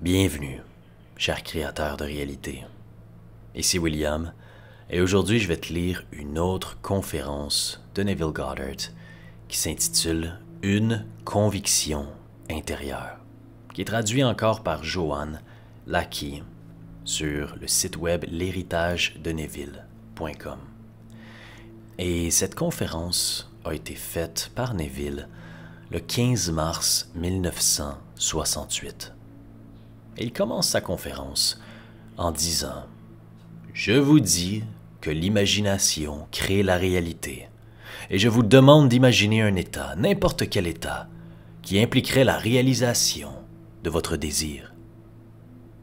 Bienvenue, cher créateur de réalité. Ici William, et aujourd'hui je vais te lire une autre conférence de Neville Goddard qui s'intitule « Une conviction intérieure », qui est traduit encore par Joanne Lackey sur le site web l'héritagedeneville.com. Et cette conférence a été faite par Neville le 15 mars 1968. Et il commence sa conférence en disant « Je vous dis que l'imagination crée la réalité, et je vous demande d'imaginer un état, n'importe quel état, qui impliquerait la réalisation de votre désir.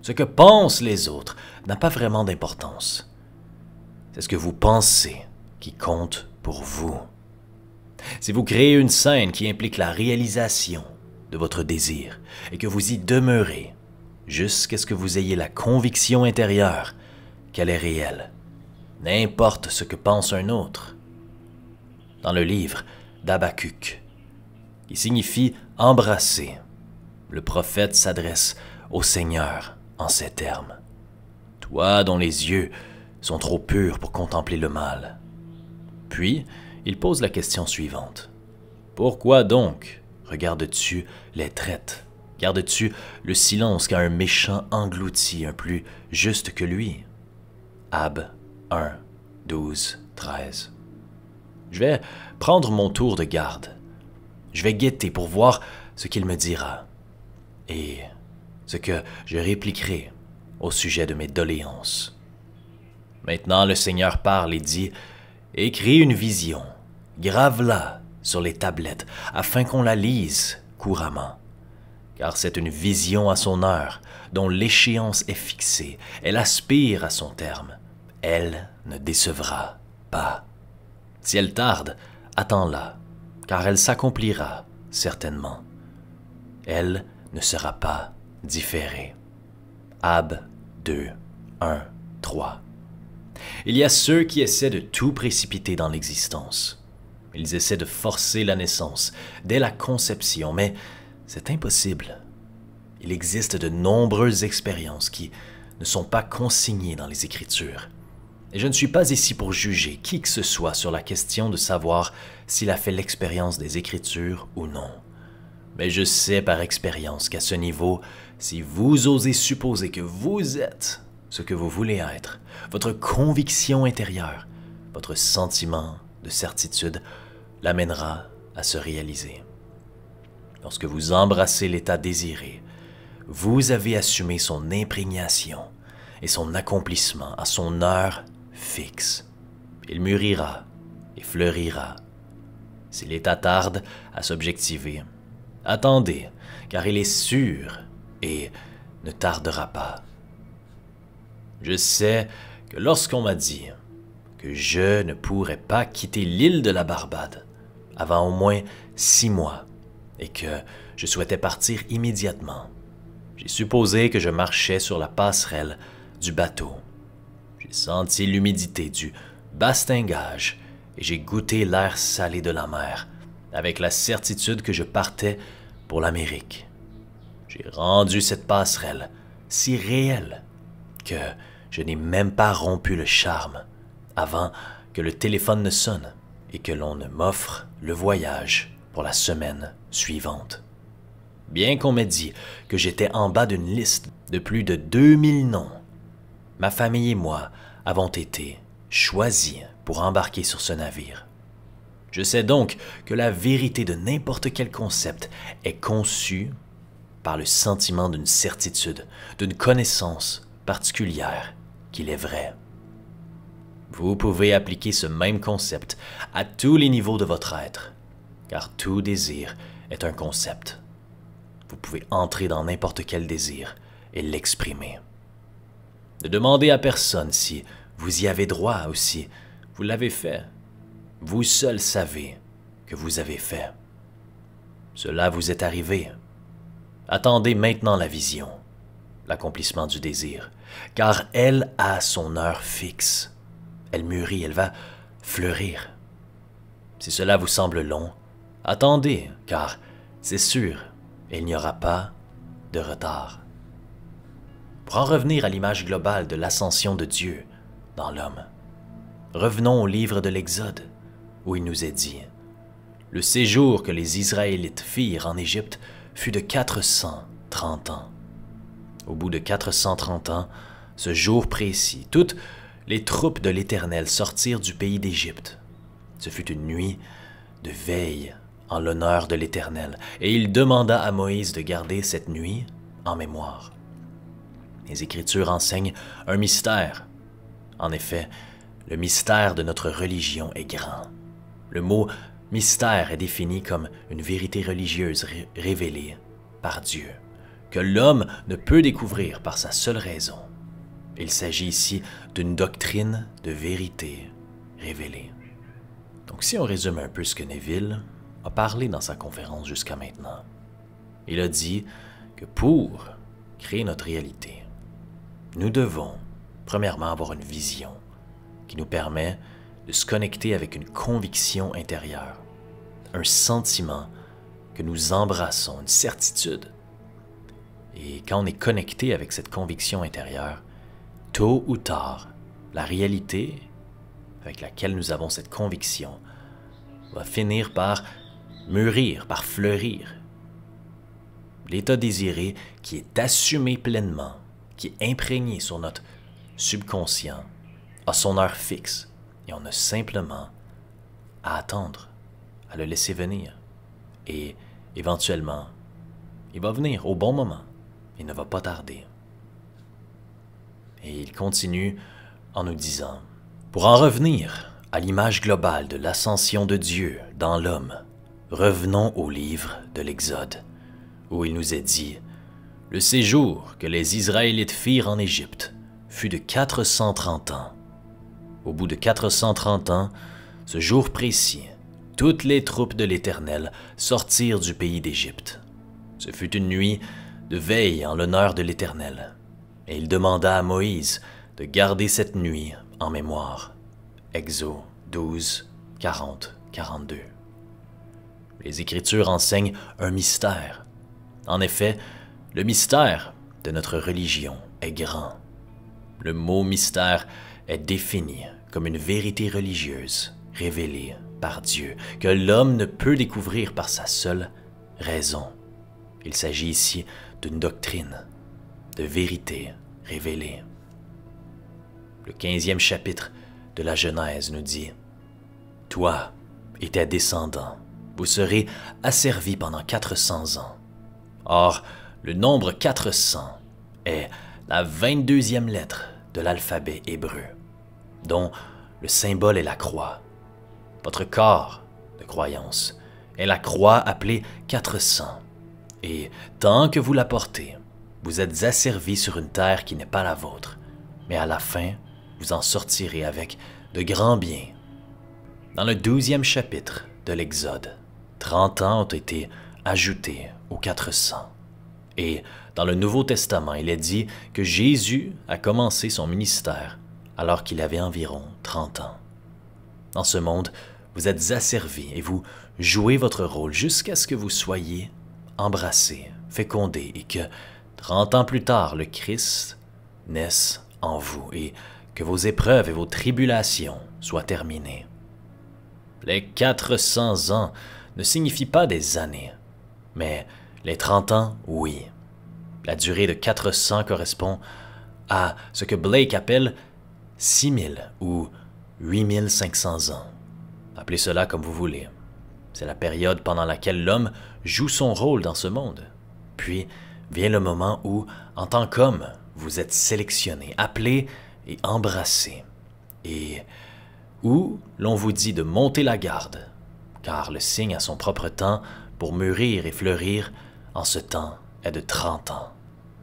Ce que pensent les autres n'a pas vraiment d'importance. C'est ce que vous pensez qui compte pour vous. Si vous créez une scène qui implique la réalisation de votre désir et que vous y demeurez jusqu'à ce que vous ayez la conviction intérieure qu'elle est réelle, n'importe ce que pense un autre. » Dans le livre d'Habakkuk, qui signifie « embrasser », le prophète s'adresse au Seigneur en ces termes. « Toi dont les yeux sont trop purs pour contempler le mal. » Puis, il pose la question suivante. « Pourquoi donc regardes-tu les traites? Gardes-tu le silence quand un méchant engloutit un plus juste que lui? » Ab 1, 12, 13. Je vais prendre mon tour de garde. Je vais guetter pour voir ce qu'il me dira et ce que je répliquerai au sujet de mes doléances. Maintenant, le Seigneur parle et dit « Écris une vision, grave-la sur les tablettes afin qu'on la lise couramment. Car c'est une vision à son heure, dont l'échéance est fixée. Elle aspire à son terme. Elle ne décevra pas. Si elle tarde, attends-la, car elle s'accomplira certainement. Elle ne sera pas différée. » Ab 2, 1, 3. Il y a ceux qui essaient de tout précipiter dans l'existence. Ils essaient de forcer la naissance dès la conception, mais c'est impossible. Il existe de nombreuses expériences qui ne sont pas consignées dans les Écritures. Et je ne suis pas ici pour juger qui que ce soit sur la question de savoir s'il a fait l'expérience des Écritures ou non. Mais je sais par expérience qu'à ce niveau, si vous osez supposer que vous êtes ce que vous voulez être, votre conviction intérieure, votre sentiment de certitude l'amènera à se réaliser. Lorsque vous embrassez l'état désiré, vous avez assumé son imprégnation et son accomplissement à son heure fixe. Il mûrira et fleurira. Si l'état tarde à s'objectiver, attendez, car il est sûr et ne tardera pas. Je sais que lorsqu'on m'a dit que je ne pourrais pas quitter l'île de la Barbade avant au moins 6 mois et que je souhaitais partir immédiatement, j'ai supposé que je marchais sur la passerelle du bateau. J'ai senti l'humidité du bastingage et j'ai goûté l'air salé de la mer avec la certitude que je partais pour l'Amérique. J'ai rendu cette passerelle si réelle que je n'ai même pas rompu le charme avant que le téléphone ne sonne et que l'on ne m'offre le voyage pour la semaine suivante. Bien qu'on m'ait dit que j'étais en bas d'une liste de plus de 2000 noms, ma famille et moi avons été choisis pour embarquer sur ce navire. Je sais donc que la vérité de n'importe quel concept est conçue par le sentiment d'une certitude, d'une connaissance particulière qu'il est vrai. Vous pouvez appliquer ce même concept à tous les niveaux de votre être, car tout désir est un concept. Vous pouvez entrer dans n'importe quel désir et l'exprimer. Ne demandez à personne si vous y avez droit ou si vous l'avez fait. Vous seul savez que vous avez fait. Cela vous est arrivé. Attendez maintenant la vision, l'accomplissement du désir, car elle a son heure fixe. Elle mûrit, elle va fleurir. Si cela vous semble long, attendez, car c'est sûr, il n'y aura pas de retard. Pour en revenir à l'image globale de l'ascension de Dieu dans l'homme, revenons au livre de l'Exode, où il nous est dit « Le séjour que les Israélites firent en Égypte fut de 430 ans. Au bout de 430 ans, ce jour précis, toutes les troupes de l'Éternel sortirent du pays d'Égypte. Ce fut une nuit de veille en l'honneur de l'Éternel, et il demanda à Moïse de garder cette nuit en mémoire. » Les Écritures enseignent un mystère. En effet, le mystère de notre religion est grand. Le mot « mystère » est défini comme une vérité religieuse révélée par Dieu, que l'homme ne peut découvrir par sa seule raison. Il s'agit ici d'une doctrine de vérité révélée. Donc si on résume un peu ce que Neville a parlé dans sa conférence jusqu'à maintenant, il a dit que pour créer notre réalité, nous devons, premièrement, avoir une vision qui nous permet de se connecter avec une conviction intérieure, un sentiment que nous embrassons, une certitude. Et quand on est connecté avec cette conviction intérieure, tôt ou tard, la réalité avec laquelle nous avons cette conviction va finir par mûrir, par fleurir. L'état désiré qui est assumé pleinement, qui est imprégné sur notre subconscient, a son heure fixe et on a simplement à attendre, à le laisser venir. Et éventuellement, il va venir au bon moment. Il ne va pas tarder. Et il continue en nous disant, pour en revenir à l'image globale de l'ascension de Dieu dans l'homme, revenons au livre de l'Exode, où il nous est dit, le séjour que les Israélites firent en Égypte fut de 430 ans. Au bout de 430 ans, ce jour précis, toutes les troupes de l'Éternel sortirent du pays d'Égypte. Ce fut une nuit de veille en l'honneur de l'Éternel, et il demanda à Moïse de garder cette nuit en mémoire. Exode 12, 40, 42. Les Écritures enseignent un mystère. En effet, le mystère de notre religion est grand. Le mot mystère est défini comme une vérité religieuse révélée par Dieu, que l'homme ne peut découvrir par sa seule raison. Il s'agit ici d'une doctrine, de vérité révélée. Le 15e chapitre de la Genèse nous dit « Toi et tes descendants, vous serez asservis pendant 400 ans. » Or, le nombre 400 est la 22e lettre de l'alphabet hébreu, dont le symbole est la croix. Votre corps de croyance est la croix appelée 400, et tant que vous la portez, vous êtes asservis sur une terre qui n'est pas la vôtre, mais à la fin, vous en sortirez avec de grands biens. Dans le 12e chapitre de l'Exode, 30 ans ont été ajoutés aux 400. Et dans le Nouveau Testament, il est dit que Jésus a commencé son ministère alors qu'il avait environ 30 ans. Dans ce monde, vous êtes asservis et vous jouez votre rôle jusqu'à ce que vous soyez embrassés, fécondés et que 30 ans plus tard, le Christ naisse en vous et que vos épreuves et vos tribulations soient terminées. Les 400 ans ne signifient pas des années, mais les 30 ans, oui. La durée de 400 correspond à ce que Blake appelle 6000 ou 8500 ans. Appelez cela comme vous voulez. C'est la période pendant laquelle l'homme joue son rôle dans ce monde. Puis vient le moment où, en tant qu'homme, vous êtes sélectionné, appelé et embrassé, et où l'on vous dit de monter la garde, car le signe a son propre temps pour mûrir et fleurir en ce temps est de 30 ans.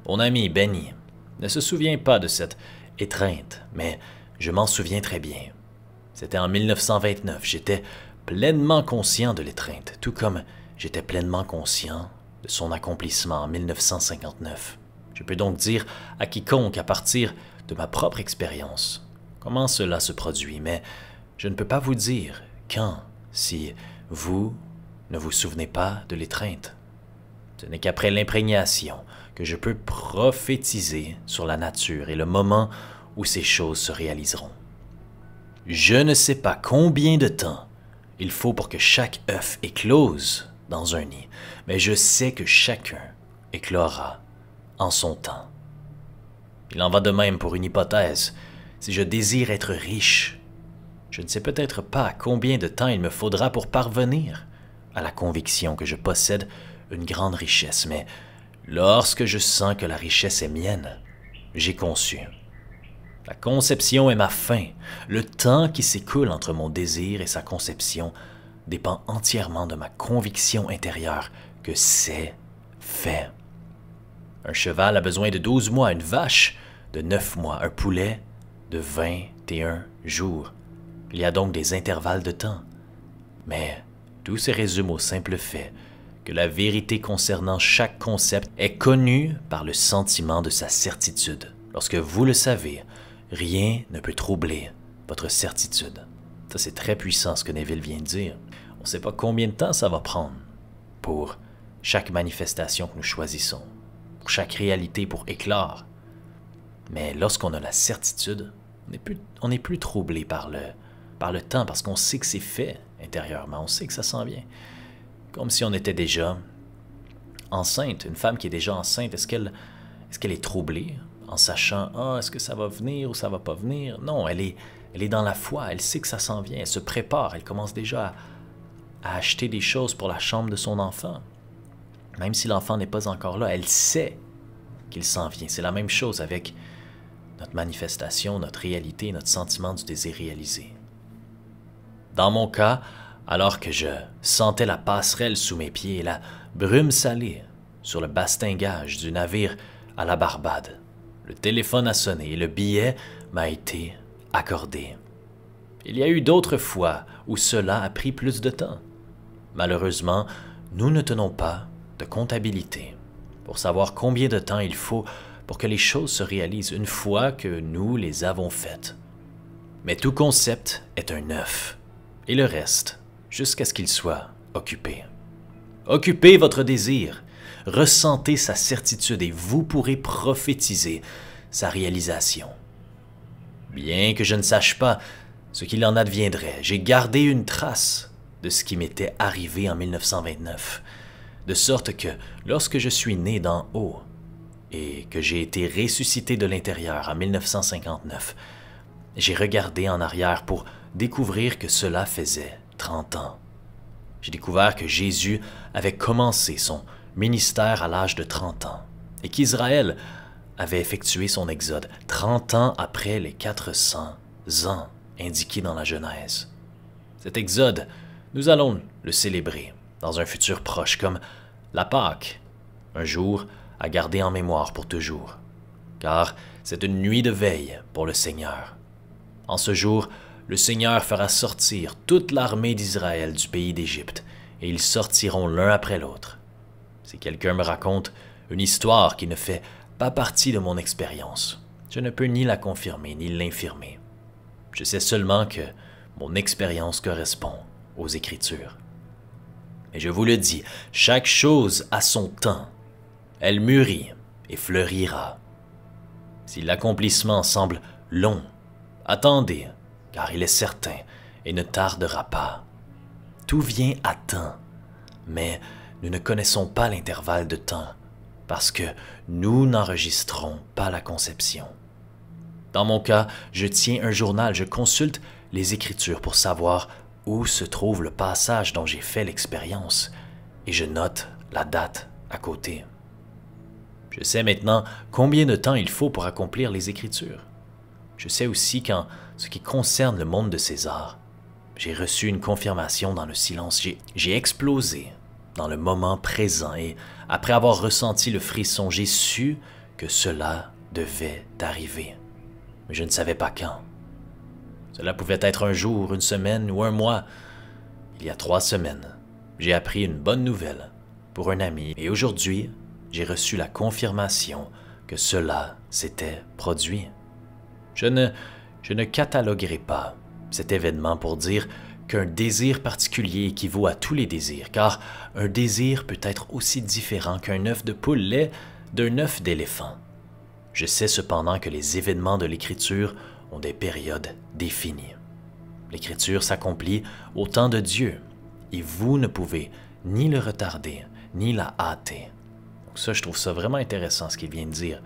Mon ami Benny ne se souvient pas de cette étreinte, mais je m'en souviens très bien. C'était en 1929, j'étais pleinement conscient de l'étreinte, tout comme j'étais pleinement conscient de son accomplissement en 1959. Je peux donc dire à quiconque à partir de ma propre expérience comment cela se produit, mais je ne peux pas vous dire quand, si vous ne vous souvenez pas de l'étreinte. Ce n'est qu'après l'imprégnation que je peux prophétiser sur la nature et le moment où ces choses se réaliseront. Je ne sais pas combien de temps il faut pour que chaque œuf éclose dans un nid, mais je sais que chacun éclora en son temps. Il en va de même pour une hypothèse. Si je désire être riche, je ne sais peut-être pas combien de temps il me faudra pour parvenir à la conviction que je possède une grande richesse, mais lorsque je sens que la richesse est mienne, j'ai conçu. La conception est ma fin. Le temps qui s'écoule entre mon désir et sa conception dépend entièrement de ma conviction intérieure que c'est fait. Un cheval a besoin de 12 mois, une vache de 9 mois, un poulet de 21 jours. Il y a donc des intervalles de temps. Mais tout se résume au simple fait que la vérité concernant chaque concept est connue par le sentiment de sa certitude. Lorsque vous le savez, rien ne peut troubler votre certitude. Ça, c'est très puissant ce que Neville vient de dire. On ne sait pas combien de temps ça va prendre pour chaque manifestation que nous choisissons, pour chaque réalité pour éclore. Mais lorsqu'on a la certitude, on n'est plus troublé par le temps parce qu'on sait que c'est fait intérieurement, on sait que ça s'en vient. Comme si on était déjà enceinte. Une femme qui est déjà enceinte, est-ce qu'elle est troublée en sachant « Ah, est-ce que ça va venir ou ça va pas venir? » Non, elle est dans la foi, elle sait que ça s'en vient, elle se prépare, elle commence déjà à acheter des choses pour la chambre de son enfant. Même si l'enfant n'est pas encore là, elle sait qu'il s'en vient. C'est la même chose avec notre manifestation, notre réalité, notre sentiment du désir réalisé. Dans mon cas, alors que je sentais la passerelle sous mes pieds et la brume salée sur le bastingage du navire à la Barbade, le téléphone a sonné et le billet m'a été accordé. Il y a eu d'autres fois où cela a pris plus de temps. Malheureusement, nous ne tenons pas de comptabilité pour savoir combien de temps il faut pour que les choses se réalisent une fois que nous les avons faites. Mais tout concept est un œuf, et le reste, jusqu'à ce qu'il soit occupé. Occupez votre désir, ressentez sa certitude et vous pourrez prophétiser sa réalisation. Bien que je ne sache pas ce qu'il en adviendrait, j'ai gardé une trace de ce qui m'était arrivé en 1929, de sorte que lorsque je suis né d'en haut et que j'ai été ressuscité de l'intérieur en 1959, j'ai regardé en arrière pour découvrir que cela faisait 30 ans. J'ai découvert que Jésus avait commencé son ministère à l'âge de 30 ans et qu'Israël avait effectué son exode 30 ans après les 400 ans indiqués dans la Genèse. Cet exode, nous allons le célébrer dans un futur proche comme la Pâque, un jour à garder en mémoire pour toujours, car c'est une nuit de veille pour le Seigneur. En ce jour, le Seigneur fera sortir toute l'armée d'Israël du pays d'Égypte, et ils sortiront l'un après l'autre. Si quelqu'un me raconte une histoire qui ne fait pas partie de mon expérience, je ne peux ni la confirmer ni l'infirmer. Je sais seulement que mon expérience correspond aux Écritures. Et je vous le dis, chaque chose a son temps. Elle mûrit et fleurira. Si l'accomplissement semble long, attendez, car il est certain et ne tardera pas. Tout vient à temps, mais nous ne connaissons pas l'intervalle de temps, parce que nous n'enregistrons pas la conception. Dans mon cas, je tiens un journal, je consulte les Écritures pour savoir où se trouve le passage dont j'ai fait l'expérience, et je note la date à côté. Je sais maintenant combien de temps il faut pour accomplir les Écritures. Je sais aussi qu'en ce qui concerne le monde de César, j'ai reçu une confirmation dans le silence. J'ai explosé dans le moment présent et après avoir ressenti le frisson, j'ai su que cela devait arriver. Mais je ne savais pas quand. Cela pouvait être un jour, une semaine ou un mois. Il y a 3 semaines, j'ai appris une bonne nouvelle pour un ami et aujourd'hui, j'ai reçu la confirmation que cela s'était produit. Je ne cataloguerai pas cet événement pour dire qu'un désir particulier équivaut à tous les désirs, car un désir peut être aussi différent qu'un œuf de poule l'est d'un œuf d'éléphant. Je sais cependant que les événements de l'Écriture ont des périodes définies. L'Écriture s'accomplit au temps de Dieu, et vous ne pouvez ni le retarder, ni la hâter. Donc ça, je trouve ça vraiment intéressant ce qu'il vient de dire,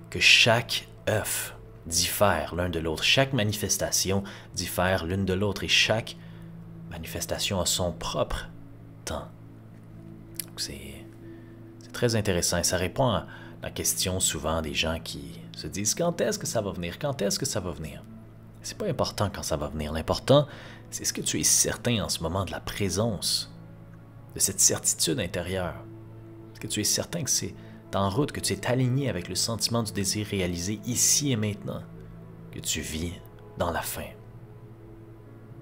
que chaque œuf diffère l'un de l'autre, chaque manifestation diffère l'une de l'autre, et chaque manifestation a son propre temps. C'est très intéressant, et ça répond à la question souvent des gens qui se disent « Quand est-ce que ça va venir? Quand est-ce que ça va venir? » C'est pas important quand ça va venir. L'important, c'est ce que tu es certain en ce moment de la présence, de cette certitude intérieure. Est-ce que tu es certain que c'est en route, que tu es aligné avec le sentiment du désir réalisé ici et maintenant, que tu vis dans la fin.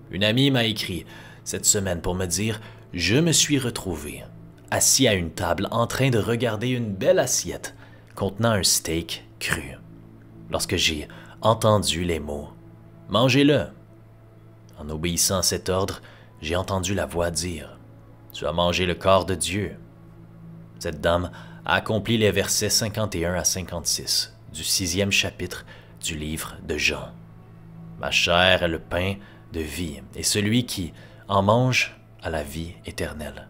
Une amie m'a écrit cette semaine pour me dire « Je me suis retrouvé assis à une table en train de regarder une belle assiette contenant un steak cru. Lorsque j'ai entendu les mots « Mangez-le », en obéissant à cet ordre, j'ai entendu la voix dire « Tu as mangé le corps de Dieu ». Cette dame a accompli les versets 51 à 56 du 6e chapitre du livre de Jean. Ma chair est le pain de vie, et celui qui en mange a la vie éternelle.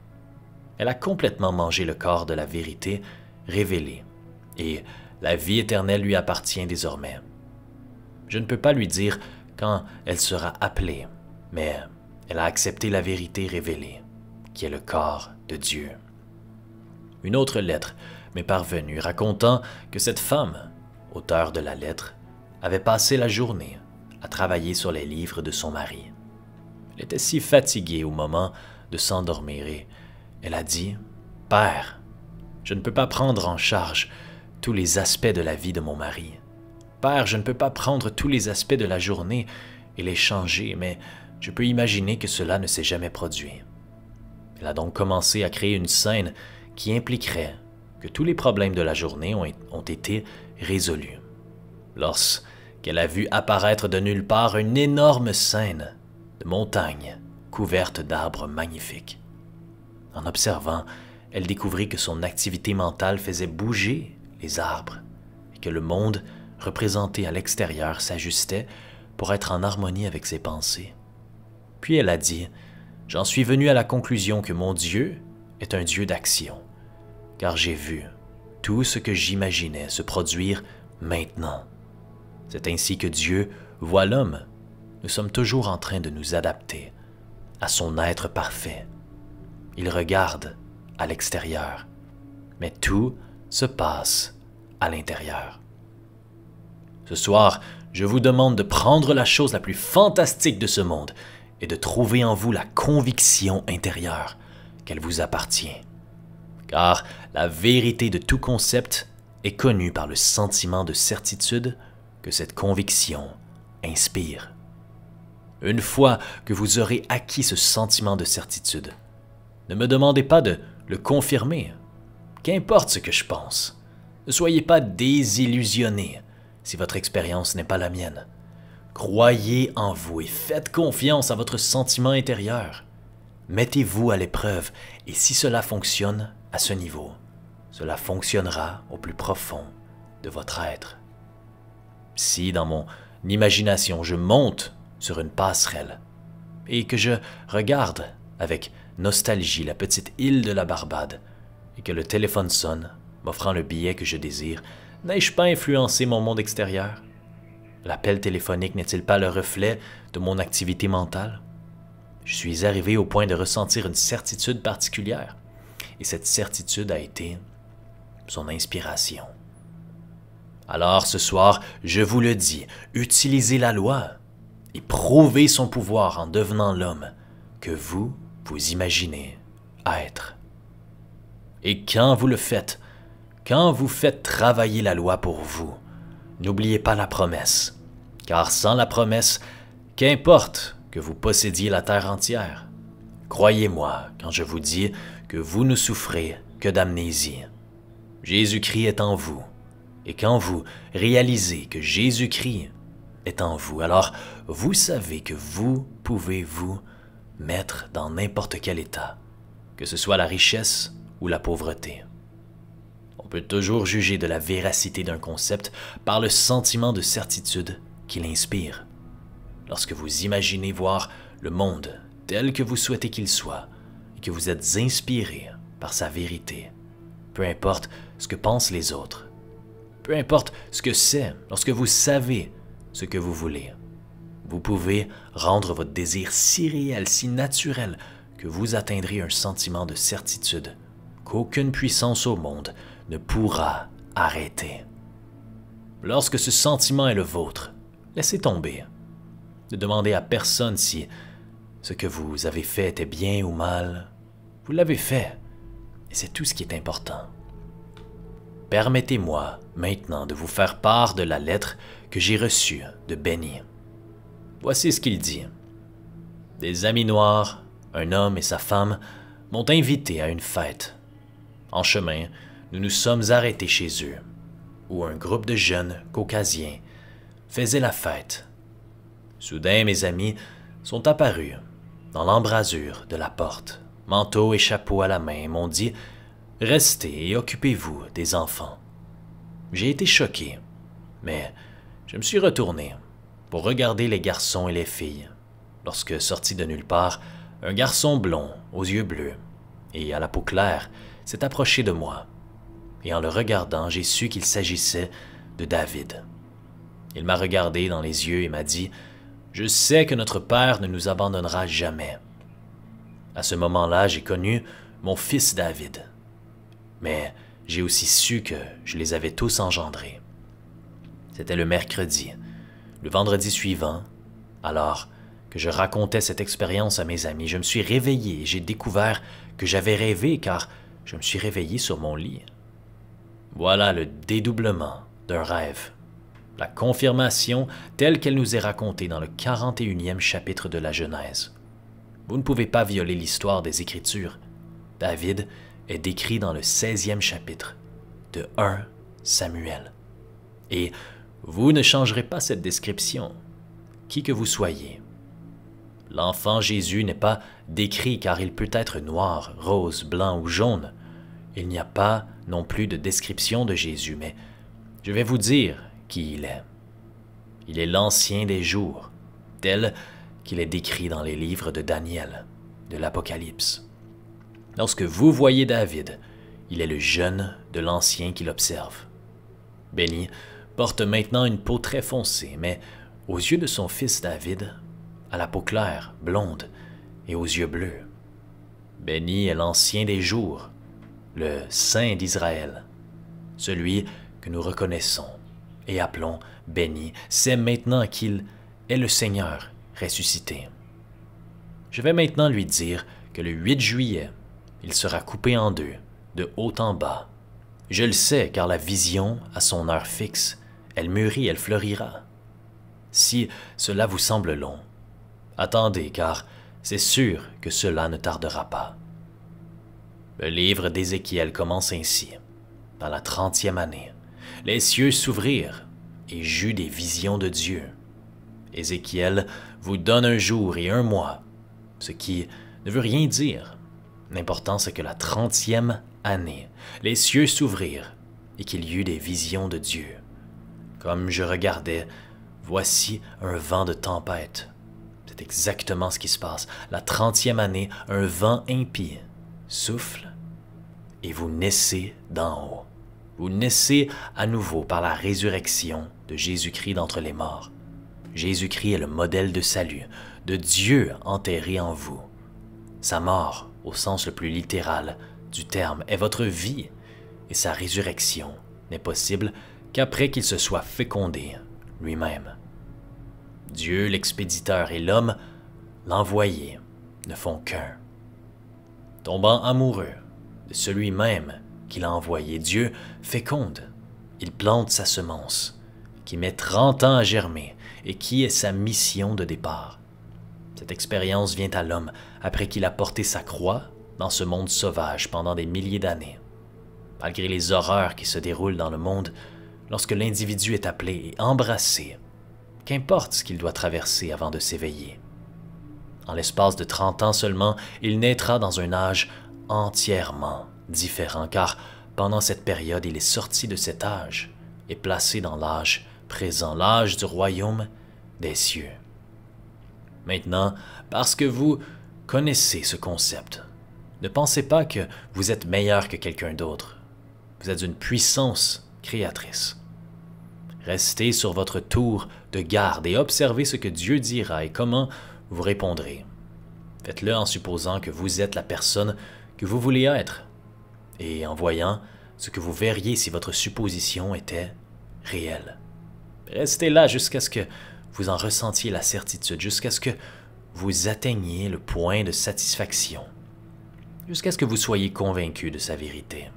Elle a complètement mangé le corps de la vérité révélée, et la vie éternelle lui appartient désormais. Je ne peux pas lui dire quand elle sera appelée, mais elle a accepté la vérité révélée, qui est le corps de Dieu. Une autre lettre m'est parvenue racontant que cette femme, auteure de la lettre, avait passé la journée à travailler sur les livres de son mari. Elle était si fatiguée au moment de s'endormir et elle a dit « Père, je ne peux pas prendre en charge tous les aspects de la vie de mon mari. Père, je ne peux pas prendre tous les aspects de la journée et les changer, mais je peux imaginer que cela ne s'est jamais produit. » Elle a donc commencé à créer une scène qui impliquerait que tous les problèmes de la journée ont été résolus. Lorsqu'elle a vu apparaître de nulle part une énorme scène de montagne couverte d'arbres magnifiques. En observant, elle découvrit que son activité mentale faisait bouger les arbres et que le monde représenté à l'extérieur s'ajustait pour être en harmonie avec ses pensées. Puis elle a dit « J'en suis venue à la conclusion que mon Dieu est un Dieu d'action, car j'ai vu tout ce que j'imaginais se produire maintenant. C'est ainsi que Dieu voit l'homme. Nous sommes toujours en train de nous adapter à son être parfait. Il regarde à l'extérieur, mais tout se passe à l'intérieur. Ce soir, je vous demande de prendre la chose la plus fantastique de ce monde et de trouver en vous la conviction intérieure qu'elle vous appartient. Car la vérité de tout concept est connue par le sentiment de certitude que cette conviction inspire. Une fois que vous aurez acquis ce sentiment de certitude, ne me demandez pas de le confirmer. Qu'importe ce que je pense, ne soyez pas désillusionnés si votre expérience n'est pas la mienne. Croyez en vous et faites confiance à votre sentiment intérieur. Mettez-vous à l'épreuve et si cela fonctionne à ce niveau, cela fonctionnera au plus profond de votre être. Si dans mon imagination je monte sur une passerelle et que je regarde avec nostalgie la petite île de la Barbade et que le téléphone sonne, m'offrant le billet que je désire, n'ai-je pas influencé mon monde extérieur? L'appel téléphonique n'est-il pas le reflet de mon activité mentale? Je suis arrivé au point de ressentir une certitude particulière, et cette certitude a été son inspiration. Alors ce soir, je vous le dis, utilisez la loi et prouvez son pouvoir en devenant l'homme que vous imaginez être. Et quand vous le faites, quand vous faites travailler la loi pour vous, n'oubliez pas la promesse, car sans la promesse, qu'importe que vous possédiez la terre entière. Croyez-moi quand je vous dis que vous ne souffrez que d'amnésie. Jésus-Christ est en vous, et quand vous réalisez que Jésus-Christ est en vous, alors vous savez que vous pouvez vous maître dans n'importe quel état, que ce soit la richesse ou la pauvreté. On peut toujours juger de la véracité d'un concept par le sentiment de certitude qu'il inspire. Lorsque vous imaginez voir le monde tel que vous souhaitez qu'il soit et que vous êtes inspiré par sa vérité, peu importe ce que pensent les autres, peu importe ce que c'est lorsque vous savez ce que vous voulez, vous pouvez rendre votre désir si réel, si naturel, que vous atteindrez un sentiment de certitude qu'aucune puissance au monde ne pourra arrêter. Lorsque ce sentiment est le vôtre, laissez tomber. Ne demandez à personne si ce que vous avez fait était bien ou mal. Vous l'avez fait, et c'est tout ce qui est important. Permettez-moi maintenant de vous faire part de la lettre que j'ai reçue de Benny. Voici ce qu'il dit. Des amis noirs, un homme et sa femme, m'ont invité à une fête. En chemin, nous nous sommes arrêtés chez eux, où un groupe de jeunes caucasiens faisait la fête. Soudain, mes amis sont apparus dans l'embrasure de la porte, manteau et chapeau à la main, et m'ont dit « Restez et occupez-vous des enfants ». J'ai été choqué, mais je me suis retourné pour regarder les garçons et les filles, lorsque, sorti de nulle part, un garçon blond aux yeux bleus et à la peau claire s'est approché de moi, et en le regardant, j'ai su qu'il s'agissait de David. Il m'a regardé dans les yeux et m'a dit « Je sais que notre Père ne nous abandonnera jamais ». À ce moment-là, j'ai connu mon fils David, mais j'ai aussi su que je les avais tous engendrés. C'était le mercredi. Le vendredi suivant, alors que je racontais cette expérience à mes amis, je me suis réveillé et j'ai découvert que j'avais rêvé car je me suis réveillé sur mon lit. Voilà le dédoublement d'un rêve, la confirmation telle qu'elle nous est racontée dans le 41e chapitre de la Genèse. Vous ne pouvez pas violer l'histoire des Écritures. David est décrit dans le 16e chapitre de 1 Samuel. Et vous ne changerez pas cette description, qui que vous soyez. L'enfant Jésus n'est pas décrit car il peut être noir, rose, blanc ou jaune. Il n'y a pas non plus de description de Jésus, mais je vais vous dire qui il est. Il est l'ancien des jours, tel qu'il est décrit dans les livres de Daniel, de l'Apocalypse. Lorsque vous voyez David, il est le jeune de l'ancien qui l'observe. Benny porte maintenant une peau très foncée, mais aux yeux de son fils David, à la peau claire, blonde et aux yeux bleus. Benny est l'ancien des jours, le Saint d'Israël, celui que nous reconnaissons et appelons Benny, sait maintenant qu'il est le Seigneur ressuscité. Je vais maintenant lui dire que le 8 juillet, il sera coupé en deux, de haut en bas. Je le sais car la vision a son heure fixe, elle mûrit, elle fleurira. Si cela vous semble long, attendez car c'est sûr que cela ne tardera pas. Le livre d'Ézéchiel commence ainsi. Dans la 30e année, les cieux s'ouvrirent et j'eus des visions de Dieu. Ézéchiel vous donne un jour et un mois, ce qui ne veut rien dire. L'important c'est que la 30e année, les cieux s'ouvrirent et qu'il y eut des visions de Dieu. Comme je regardais, voici un vent de tempête. C'est exactement ce qui se passe. La 30e année, un vent impie souffle et vous naissez d'en haut. Vous naissez à nouveau par la résurrection de Jésus-Christ d'entre les morts. Jésus-Christ est le modèle de salut, de Dieu enterré en vous. Sa mort, au sens le plus littéral du terme, est votre vie, et sa résurrection n'est possible qu'après qu'il se soit fécondé lui-même. Dieu, l'expéditeur, et l'homme, l'envoyé, ne font qu'un. Tombant amoureux de celui-même qu'il a envoyé, Dieu féconde. Il plante sa semence, qui met 30 ans à germer et qui est sa mission de départ. Cette expérience vient à l'homme après qu'il a porté sa croix dans ce monde sauvage pendant des milliers d'années. Malgré les horreurs qui se déroulent dans le monde, lorsque l'individu est appelé et embrassé, qu'importe ce qu'il doit traverser avant de s'éveiller. En l'espace de 30 ans seulement, il naîtra dans un âge entièrement différent, car pendant cette période, il est sorti de cet âge et placé dans l'âge présent, l'âge du royaume des cieux. Maintenant, parce que vous connaissez ce concept, ne pensez pas que vous êtes meilleur que quelqu'un d'autre. Vous êtes une puissance créatrice. Restez sur votre tour de garde et observez ce que Dieu dira et comment vous répondrez. Faites-le en supposant que vous êtes la personne que vous voulez être et en voyant ce que vous verriez si votre supposition était réelle. Restez là jusqu'à ce que vous en ressentiez la certitude, jusqu'à ce que vous atteigniez le point de satisfaction, jusqu'à ce que vous soyez convaincu de sa vérité.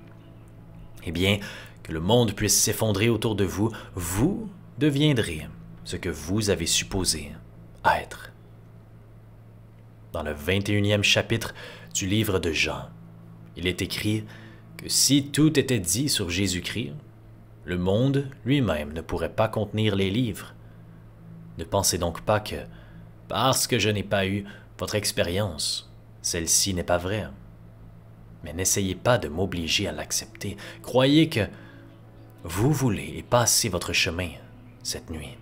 Eh bien, que le monde puisse s'effondrer autour de vous, vous deviendrez ce que vous avez supposé être. Dans le 21e chapitre du livre de Jean, il est écrit que si tout était dit sur Jésus-Christ, le monde lui-même ne pourrait pas contenir les livres. Ne pensez donc pas que, parce que je n'ai pas eu votre expérience, celle-ci n'est pas vraie. Mais n'essayez pas de m'obliger à l'accepter. Croyez que vous voulez et passez votre chemin cette nuit.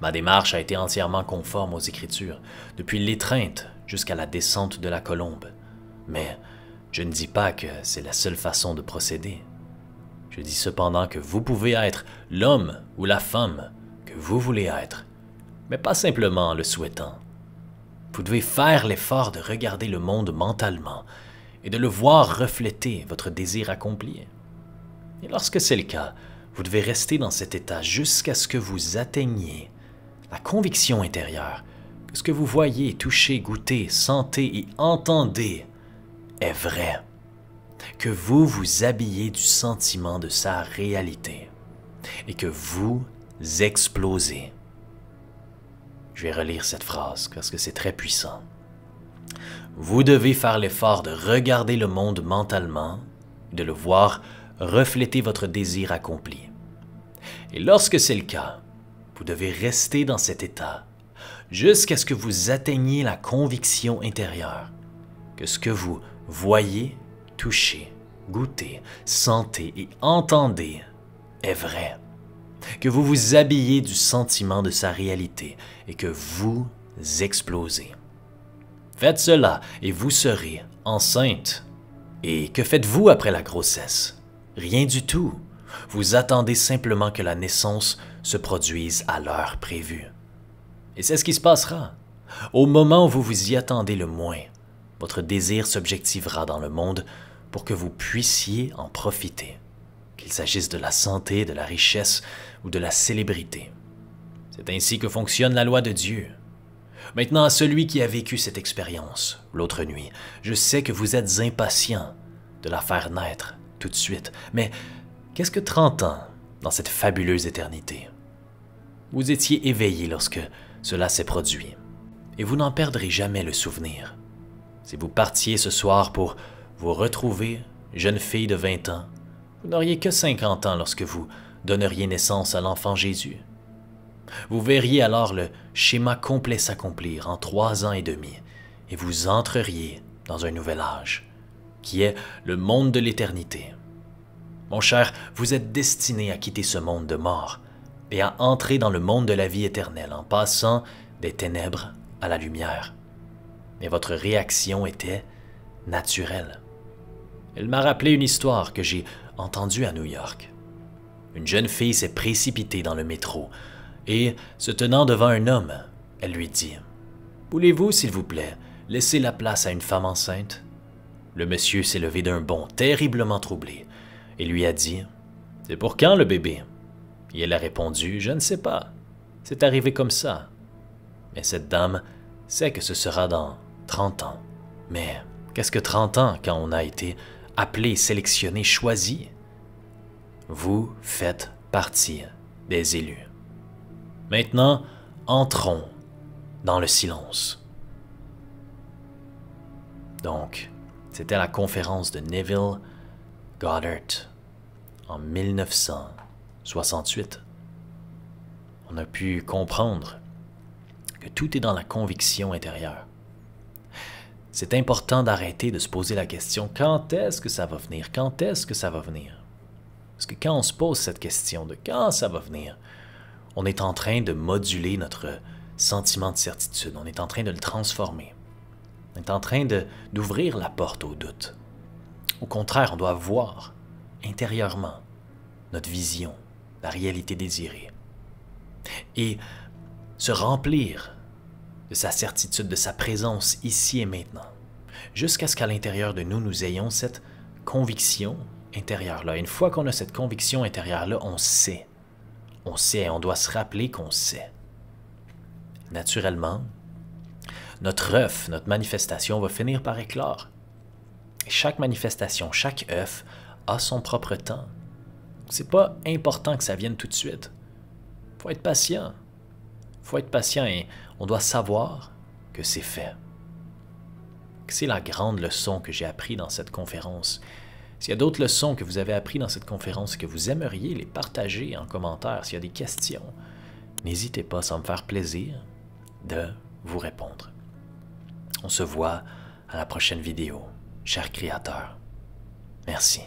Ma démarche a été entièrement conforme aux Écritures, depuis l'étreinte jusqu'à la descente de la colombe. Mais je ne dis pas que c'est la seule façon de procéder. Je dis cependant que vous pouvez être l'homme ou la femme que vous voulez être, mais pas simplement en le souhaitant. Vous devez faire l'effort de regarder le monde mentalement et de le voir refléter votre désir accompli. Et lorsque c'est le cas, vous devez rester dans cet état jusqu'à ce que vous atteigniez la conviction intérieure que ce que vous voyez, touchez, goûtez, sentez et entendez est vrai, que vous vous habillez du sentiment de sa réalité et que vous explosez. Je vais relire cette phrase parce que c'est très puissant. Vous devez faire l'effort de regarder le monde mentalement et de le voir refléter votre désir accompli. Et lorsque c'est le cas, vous devez rester dans cet état jusqu'à ce que vous atteigniez la conviction intérieure que ce que vous voyez, touchez, goûtez, sentez et entendez est vrai, que vous vous habillez du sentiment de sa réalité et que vous explosez. Faites cela et vous serez enceinte. Et que faites-vous après la grossesse? Rien du tout. Vous attendez simplement que la naissance se produise à l'heure prévue. Et c'est ce qui se passera. Au moment où vous vous y attendez le moins, votre désir s'objectivera dans le monde pour que vous puissiez en profiter, qu'il s'agisse de la santé, de la richesse ou de la célébrité. C'est ainsi que fonctionne la loi de Dieu. Maintenant, à celui qui a vécu cette expérience l'autre nuit, je sais que vous êtes impatient de la faire naître tout de suite, mais qu'est-ce que 30 ans dans cette fabuleuse éternité? Vous étiez éveillé lorsque cela s'est produit, et vous n'en perdrez jamais le souvenir. Si vous partiez ce soir pour vous retrouver, jeune fille de 20 ans, vous n'auriez que 50 ans lorsque vous donneriez naissance à l'enfant Jésus. Vous verriez alors le schéma complet s'accomplir en 3 ans et demi, et vous entreriez dans un nouvel âge, qui est le monde de l'éternité. Mon cher, vous êtes destiné à quitter ce monde de mort et à entrer dans le monde de la vie éternelle en passant des ténèbres à la lumière. Mais votre réaction était naturelle. Elle m'a rappelé une histoire que j'ai entendue à New York. Une jeune fille s'est précipitée dans le métro et, se tenant devant un homme, elle lui dit « Voulez-vous, s'il vous plaît, laisser la place à une femme enceinte ?» Le monsieur s'est levé d'un bond, terriblement troublé, et lui a dit « C'est pour quand le bébé ?» Et elle a répondu « Je ne sais pas. C'est arrivé comme ça. » Mais cette dame sait que ce sera dans 30 ans. Mais qu'est-ce que 30 ans quand on a été appelé, sélectionné, choisi? Vous faites partie des élus. Maintenant, entrons dans le silence. Donc, c'était la conférence de Neville Goddard en 1968. On a pu comprendre que tout est dans la conviction intérieure. c'est important d'arrêter de se poser la question « Quand est-ce que ça va venir? Quand est-ce que ça va venir? » Parce que quand on se pose cette question de « Quand ça va venir? », on est en train de moduler notre sentiment de certitude, on est en train de le transformer. On est en train d'ouvrir la porte au doute. Au contraire, on doit voir intérieurement notre vision, la réalité désirée. Et se remplir de sa certitude, de sa présence ici et maintenant, jusqu'à ce qu'à l'intérieur de nous, nous ayons cette conviction intérieure-là. Une fois qu'on a cette conviction intérieure-là, on sait, on doit se rappeler qu'on sait. Naturellement, notre œuf, notre manifestation va finir par éclore. Et chaque manifestation, chaque œuf a son propre temps. C'est pas important que ça vienne tout de suite. Faut être patient. Faut être patient et on doit savoir que c'est fait. C'est la grande leçon que j'ai appris dans cette conférence. S'il y a d'autres leçons que vous avez apprises dans cette conférence et que vous aimeriez les partager en commentaire, s'il y a des questions, n'hésitez pas, ça va me faire plaisir de vous répondre. On se voit à la prochaine vidéo, cher créateur. Merci.